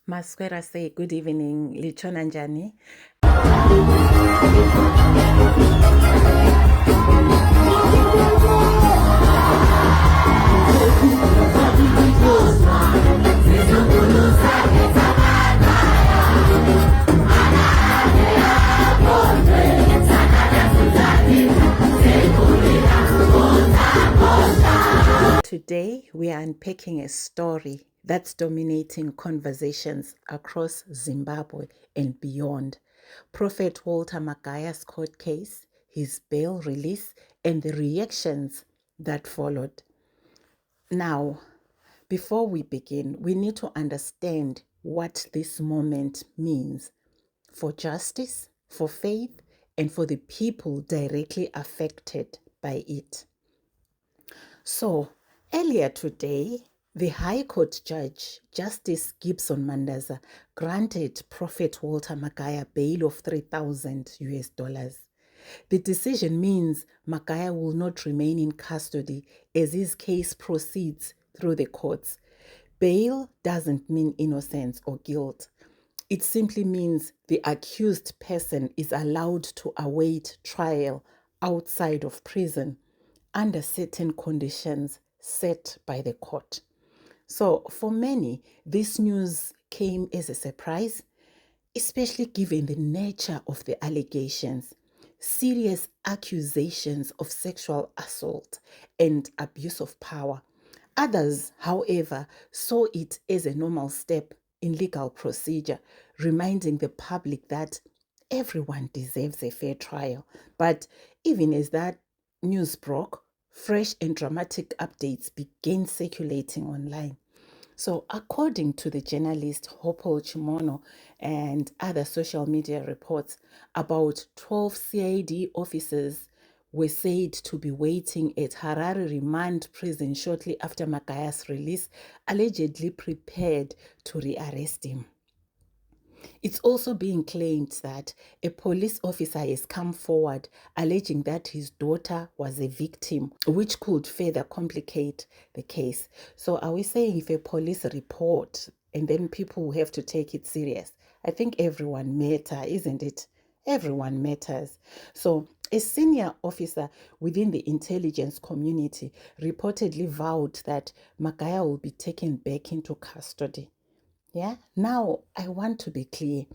Maswera say good evening, Lichona Njani. Today we are unpacking a story that's dominating conversations across Zimbabwe and beyond. Prophet Walter Magaya's court case, his bail release, and the reactions that followed. Now, before we begin, we need to understand what this moment means for justice, for faith, and for the people directly affected by it. So, earlier today, the High Court Judge, Justice Gibson Mandaza, granted Prophet Walter Magaya bail of $3,000. The decision means Magaya will not remain in custody as his case proceeds through the courts. Bail doesn't mean innocence or guilt. It simply means the accused person is allowed to await trial outside of prison under certain conditions set by the court. So, for many, this news came as a surprise, especially given the nature of the allegations. Serious accusations of sexual assault and abuse of power. Others, however, saw it as a normal step in legal procedure, reminding the public that everyone deserves a fair trial. But even as that news broke, fresh and dramatic updates began circulating online. So, according to the journalist Hopol Chimono and other social media reports, about 12 CID officers were said to be waiting at Harare Remand Prison shortly after Magaya's release, allegedly prepared to rearrest him. It's also being claimed that a police officer has come forward alleging that his daughter was a victim, which could further complicate the case. So are we saying if a police report and then people have to take it serious? I think everyone matters, isn't it? Everyone matters. So a senior officer within the intelligence community reportedly vowed that Magaya will be taken back into custody. Yeah. Now, I want to be clear.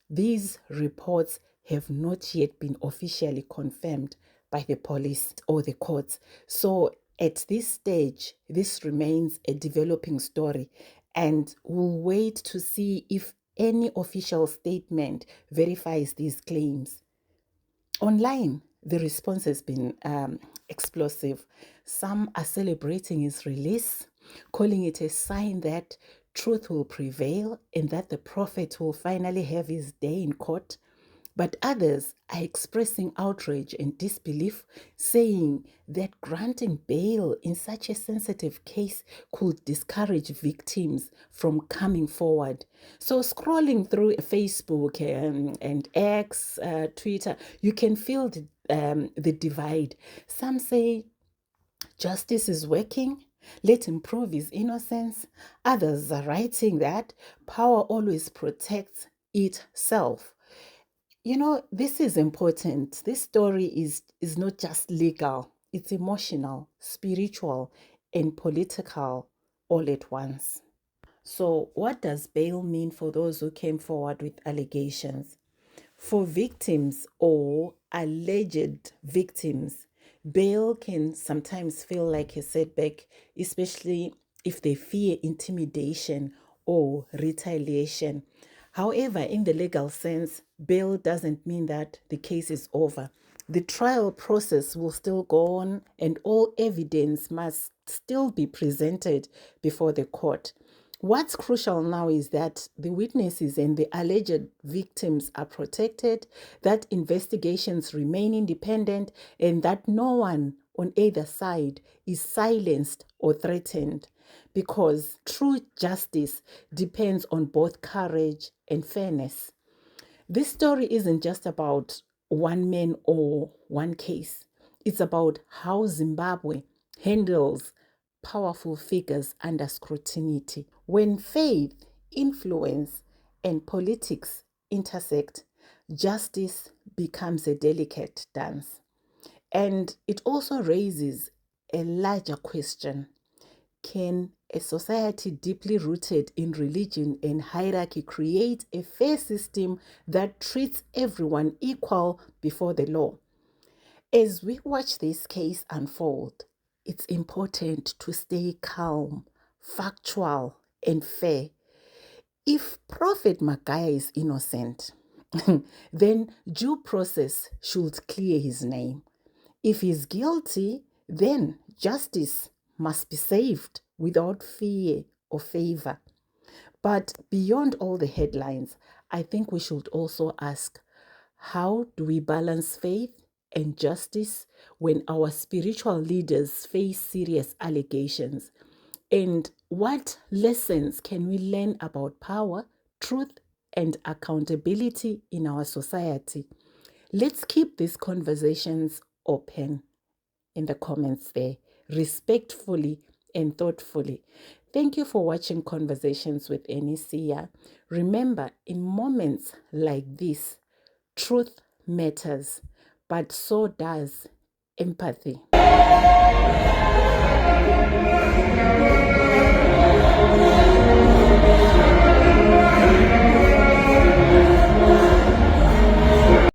These reports have not yet been officially confirmed by the police or the courts. So, at this stage, this remains a developing story, and we'll wait to see if any official statement verifies these claims. Online, the response has been explosive. Some are celebrating his release, calling it a sign that truth will prevail and that the prophet will finally have his day in court. But others are expressing outrage and disbelief, saying that granting bail in such a sensitive case could discourage victims from coming forward. So, scrolling through Facebook and X, Twitter, you can feel the divide. Some say justice is working. Let him prove his innocence. Others are writing that power always protects itself. You know, this is important. This story is not just legal, it's emotional, spiritual, and political all at once. So, what does bail mean for those who came forward with allegations? For victims or alleged victims, bail can sometimes feel like a setback, especially if they fear intimidation or retaliation. However, in the legal sense, bail doesn't mean that the case is over. The trial process will still go on, and all evidence must still be presented before the court. What's crucial now is that the witnesses and the alleged victims are protected, that investigations remain independent, and that no one on either side is silenced or threatened. Because true justice depends on both courage and fairness. This story isn't just about one man or one case. It's about how Zimbabwe handles powerful figures under scrutiny. When faith influence and politics intersect, justice becomes a delicate dance. And it also raises a larger question. Can a society deeply rooted in religion and hierarchy create a fair system that treats everyone equal before the law? As we watch this case unfold, it's important to stay calm, factual, and fair. If Prophet Magaya is innocent, then due process should clear his name. If he's guilty, then justice must be saved without fear or favor. But beyond all the headlines, I think we should also ask, how do we balance faith and justice when our spiritual leaders face serious allegations? And what lessons can we learn about power, truth, and accountability in our society? Let's keep these conversations open in the comments there, respectfully and thoughtfully. Thank you for watching Conversations with Anicia. Remember, in moments like this, truth matters, but so does empathy.